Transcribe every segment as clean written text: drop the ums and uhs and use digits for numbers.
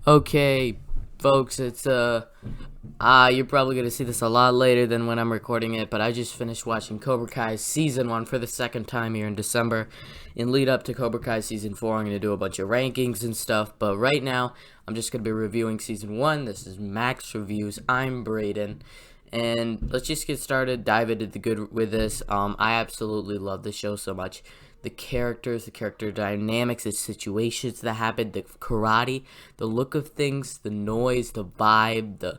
Okay, folks, it's you're probably gonna see this a lot later than when I'm recording it, but I just finished watching Cobra Kai season 1 for the second time here in December. In lead up to Cobra Kai season 4, I'm gonna do a bunch of rankings and stuff, but right now I'm just gonna be reviewing season 1. This is Max Reviews. I'm Braden. And let's just get started, dive into the good with this. I absolutely love the show so much. The characters, the character dynamics, the situations that happen, the karate, the look of things, the noise, the vibe,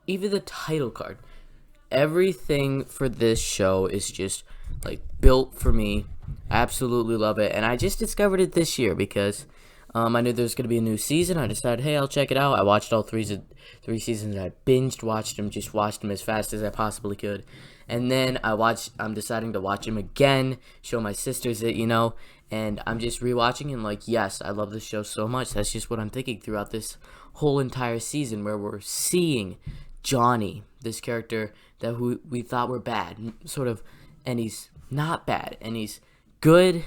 even the title card. Everything for this show is just like built for me. I absolutely love it, and I just discovered it this year because I knew there was going to be a new season. I decided, hey, I'll check it out. I watched all three seasons. I binged watched them, just watched them as fast as I possibly could. And then I'm deciding to watch them again, show my sisters it, and I'm just rewatching and like, yes, I love this show so much. That's just what I'm thinking throughout this whole entire season where we're seeing Johnny, this character that we thought were bad, sort of, and he's not bad, and he's good.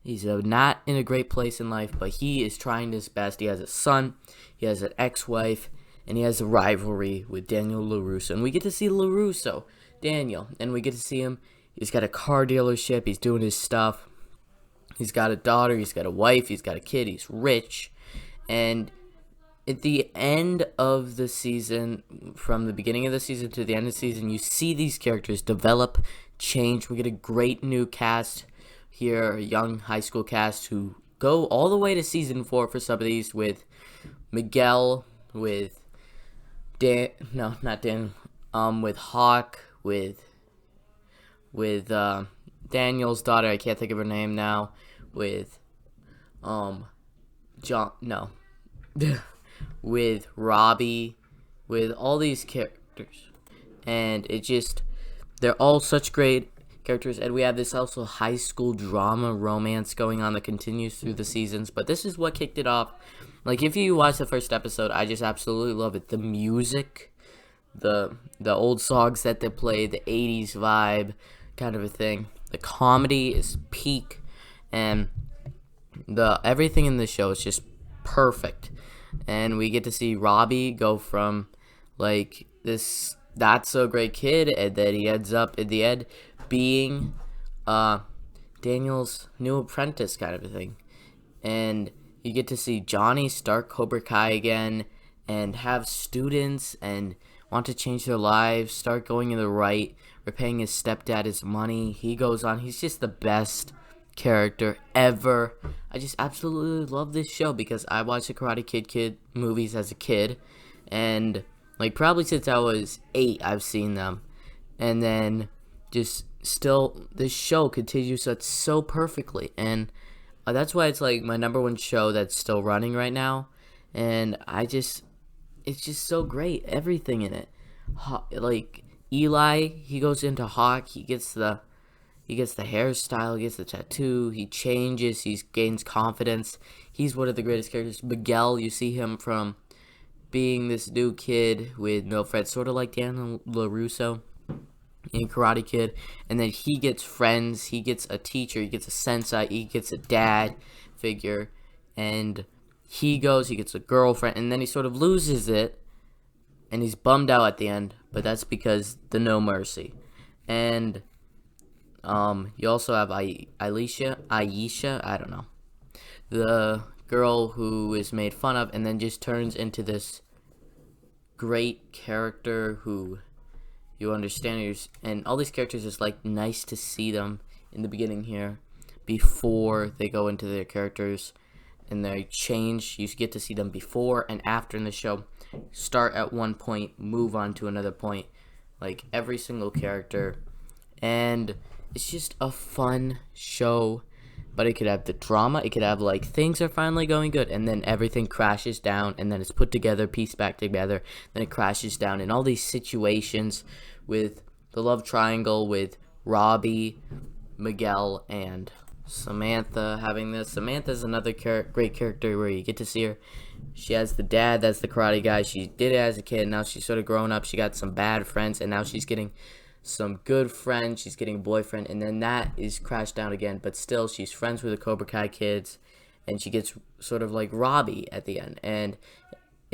He's not in a great place in life, but he is trying his best. He has a son, he has an ex-wife, and he has a rivalry with Daniel LaRusso. And we get to see LaRusso, Daniel, and we get to see him. He's got a car dealership, he's doing his stuff. He's got a daughter, he's got a wife, he's got a kid, he's rich. And at the end of the season, from the beginning of the season to the end of the season, you see these characters develop, change. We get a great new cast here, a young high school cast who go all the way to season 4 for some of these, with Miguel, with with Hawk, with Daniel's daughter, I can't think of her name now, with with Robbie, with all these characters, and they're all such great characters. And we have this also high school drama romance going on that continues through the seasons, but this is what kicked it off. Like, if you watch the first episode, I just absolutely love it. The music, the old songs that they play, the 80s vibe kind of a thing. The comedy is peak, and everything in the show is just perfect. And we get to see Robbie go from like this not so great kid, and then he ends up in the end being Daniel's new apprentice kind of a thing. And you get to see Johnny start Cobra Kai again and have students and want to change their lives, start going in the right, repaying his stepdad his money. He goes on. He's just the best character ever. I just absolutely love this show because I watched the Karate Kid movies as a kid, and like probably since I was 8 I've seen them. And then just still, this show continues so perfectly, and that's why it's like my number one show that's still running right now. And it's just so great, everything in it. Like Eli, he goes into Hawk, he gets the hairstyle, he gets the tattoo, he changes, he gains confidence. He's one of the greatest characters. Miguel, you see him from being this new kid with no friends, sort of like Daniel LaRusso in Karate Kid, and then he gets friends, he gets a teacher, he gets a sensei, he gets a dad figure, and he gets a girlfriend, and then he sort of loses it, and he's bummed out at the end, but that's because the no mercy. And you also have Aisha, I don't know, the girl who is made fun of and then just turns into this great character who you understand. And all these characters, is like nice to see them in the beginning here before they go into their characters and they change. You get to see them before and after in the show. Start at one point, move on to another point, like every single character. And it's just a fun show, but it could have the drama, it could have like things are finally going good, and then everything crashes down, and then it's put together, pieced back together, then it crashes down, and all these situations with the love triangle with Robbie, Miguel, and Samantha having this. Samantha's another great character where you get to see her. She has the dad that's the karate guy. She did it as a kid, now she's sort of grown up, she got some bad friends, and now she's getting some good friends, she's getting a boyfriend, and then that is crashed down again, but still she's friends with the Cobra Kai kids, and she gets sort of like Robbie at the end. And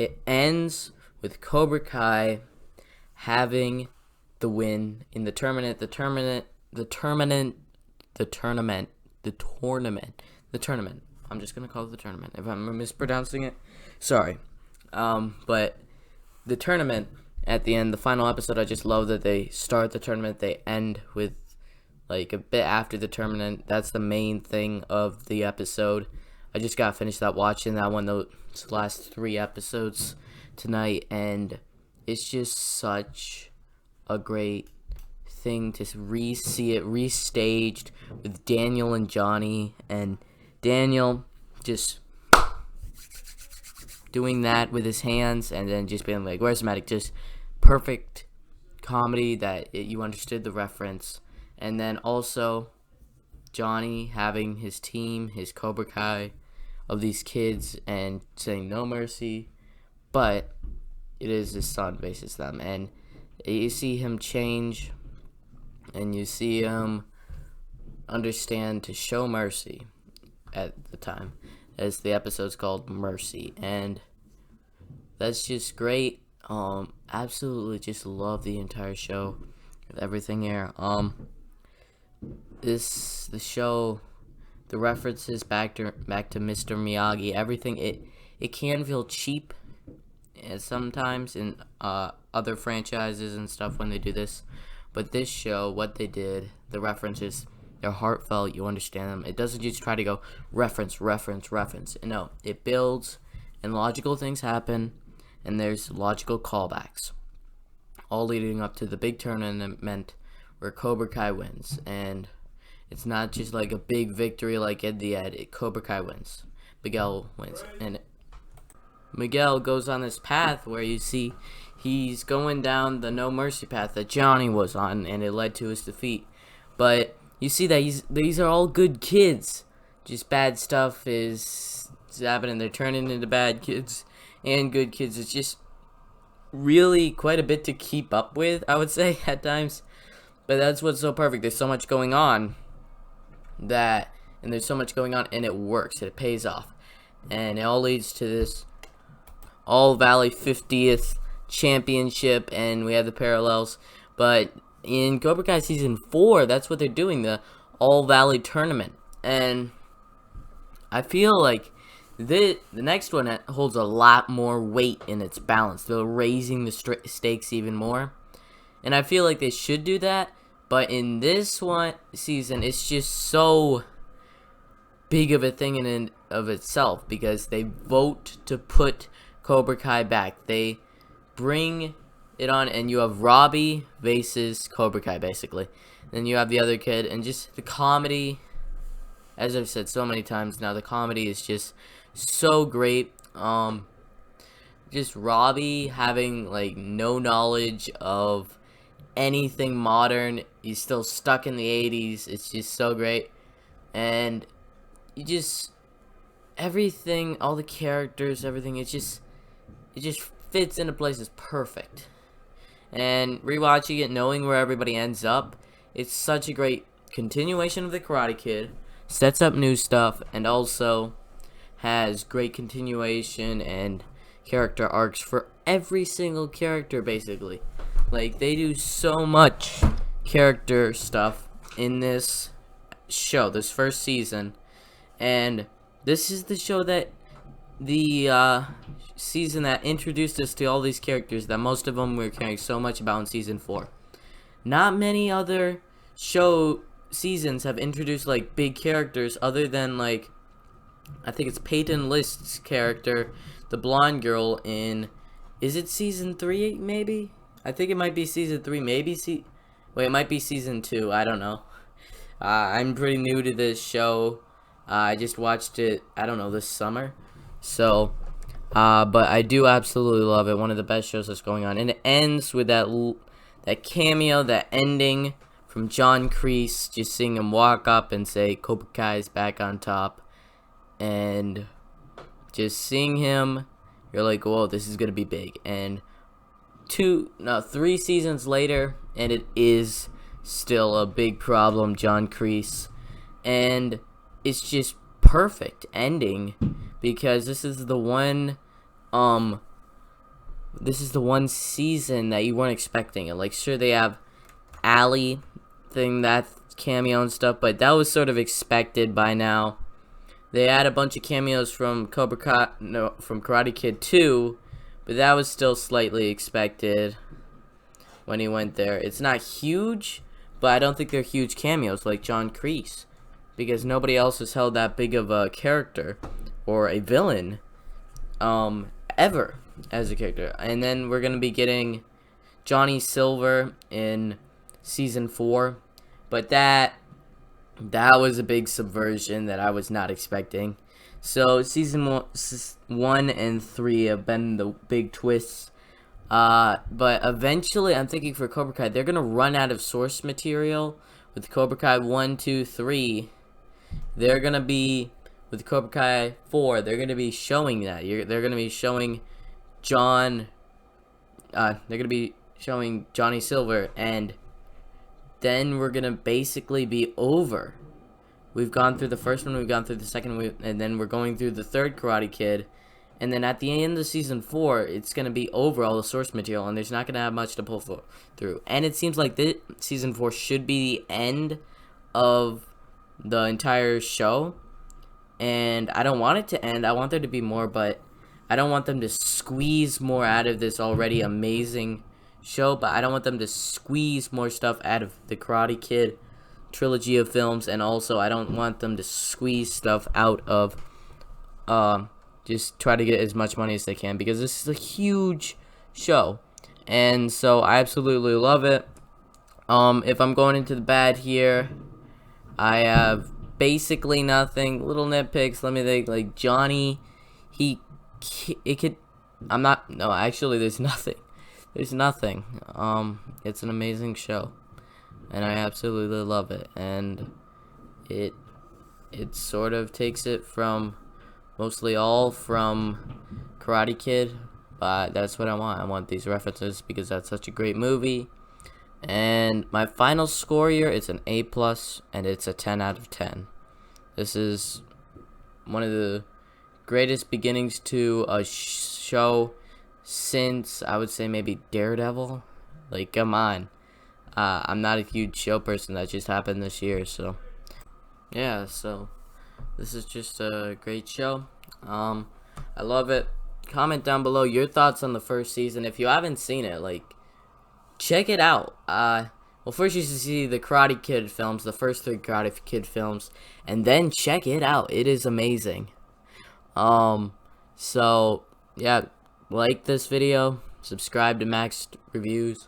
it ends with Cobra Kai having the win in the tournament. I'm just gonna call it the tournament. If I'm mispronouncing it, sorry. But the tournament at the end, the final episode, I just love that they start the tournament, they end with like a bit after the tournament. That's the main thing of the episode. I just got finished watching that one, those last 3 episodes tonight, and it's just such a great thing to see it restaged with Daniel and Johnny, and Daniel just doing that with his hands and then just being like, where's the medic? Just perfect comedy that you understood the reference. And then also Johnny having his team, his Cobra Kai of these kids, and saying no mercy, but it is his son versus them. And you see him change, and you see him understand to show mercy at the time, as the episode's called Mercy, and that's just great. Absolutely just love the entire show, everything here. The show, the references back to Mr. Miyagi, everything, it can feel cheap sometimes in other franchises and stuff when they do this, but this show, what they did, the references, they're heartfelt, you understand them. It doesn't just try to go reference. No, it builds, and logical things happen, and there's logical callbacks, all leading up to the big tournament where Cobra Kai wins. And it's not just like a big victory like at the end. Cobra Kai wins. Miguel wins. And Miguel goes on this path where you see he's going down the no mercy path that Johnny was on, and it led to his defeat. But you see that these are all good kids. Just bad stuff is happening. They're turning into bad kids and good kids. It's just really quite a bit to keep up with, I would say, at times. But that's what's so perfect. There's so much going on and it works. It pays off. And it all leads to this All Valley 50th championship, and we have the parallels. But in Cobra Kai Season 4, that's what they're doing, the All Valley Tournament. And I feel like the next one holds a lot more weight in its balance. They're raising the stakes even more. And I feel like they should do that. But in this one season, it's just so big of a thing in and of itself, because they vote to put Cobra Kai back. They bring it on, and you have Robbie versus Cobra Kai, basically. Then you have the other kid, and just the comedy, as I've said so many times now, the comedy is just so great. Just Robbie having like no knowledge of anything modern. He's still stuck in the 80s. It's just so great. And you just, everything, all the characters, everything, it just fits into places perfect. And rewatching it, knowing where everybody ends up, it's such a great continuation of the Karate Kid, sets up new stuff, and also has great continuation and character arcs for every single character, basically. Like, they do so much character stuff in this show, this first season, and this is the show that the season that introduced us to all these characters that most of them we're caring so much about in Season 4. Not many other show seasons have introduced like big characters other than like, I think it's Peyton List's character, the blonde girl in, is it Season 3 maybe? I think it might be Season 3, maybe it might be Season 2, I don't know. I'm pretty new to this show. I just watched it, I don't know, this summer. So, but I do absolutely love it. One of the best shows that's going on. And it ends with that cameo, that ending from John Kreese, just seeing him walk up and say, Cobra Kai is back on top. And just seeing him, you're like, whoa, this is going to be big. And 3 seasons later, and it is still a big problem, John Kreese. And it's just perfect ending, because this is the one this is the one season that you weren't expecting it. Like, sure, they have Allie thing, that cameo and stuff, but that was sort of expected by now. They had a bunch of cameos from Cobra Kai, no, from Karate Kid 2, but that was still slightly expected when he went there. It's not huge, but I don't think they're huge cameos like John Kreese, because nobody else has held that big of a character or a villain ever as a character. And then we're going to be getting Johnny Silver in season 4, but that was a big subversion that I was not expecting. So season 1 and 3 have been the big twists. But eventually, I'm thinking for Cobra Kai, they're gonna run out of source material with Cobra Kai 1, 2, 3. They're gonna be with Cobra Kai 4. They're gonna be showing that. They're gonna be showing John. They're gonna be showing Johnny Silver, and then we're gonna basically be over. We've gone through the first one, we've gone through the second one, and then we're going through the third Karate Kid. And then at the end of season 4, it's gonna be over all the source material, and there's not gonna have much to pull through. And it seems like this season 4 should be the end of the entire show. And I don't want it to end. I want there to be more, but I don't want them to squeeze more out of this already amazing show, but I don't want them to squeeze more stuff out of the Karate Kid trilogy of films, and also I don't want them to squeeze stuff out of just try to get as much money as they can, because this is a huge show. And so I absolutely love it. If I'm going into the bad here, I have basically nothing. Little nitpicks, let me think. Like Johnny, actually there's nothing. There's nothing. It's an amazing show, and I absolutely love it. And it sort of takes it from mostly all from Karate Kid, but that's what I want. I want these references because that's such a great movie. And my final score here is an A+, and it's a 10 out of 10. This is one of the greatest beginnings to a show since, I would say, maybe Daredevil. Like, come on. I'm not a huge show person. That just happened this year, so yeah, so this is just a great show. I love it. Comment down below your thoughts on the first season. If you haven't seen it, like, check it out. Well, first you should see the Karate Kid films, the first 3 Karate Kid films, and then check it out. It is amazing. So yeah, like this video, subscribe to Max Reviews.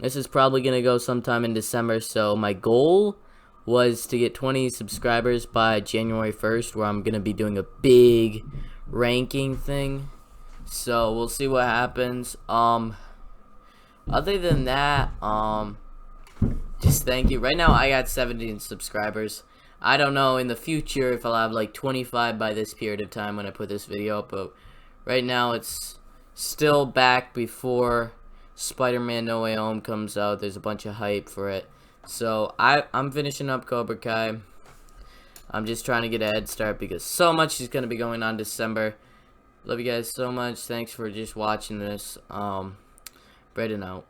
This is probably gonna go sometime in December, so my goal was to get 20 subscribers by January 1st, where I'm gonna be doing a big ranking thing. So we'll see what happens. Other than that, just thank you. Right now I got 17 subscribers. I don't know in the future if I'll have like 25 by this period of time when I put this video up, but right now it's still back before Spider-Man No Way Home comes out. There's a bunch of hype for it. So I'm finishing up Cobra Kai. I'm just trying to get a head start because so much is going to be going on December. Love you guys so much. Thanks for just watching this. Braden out.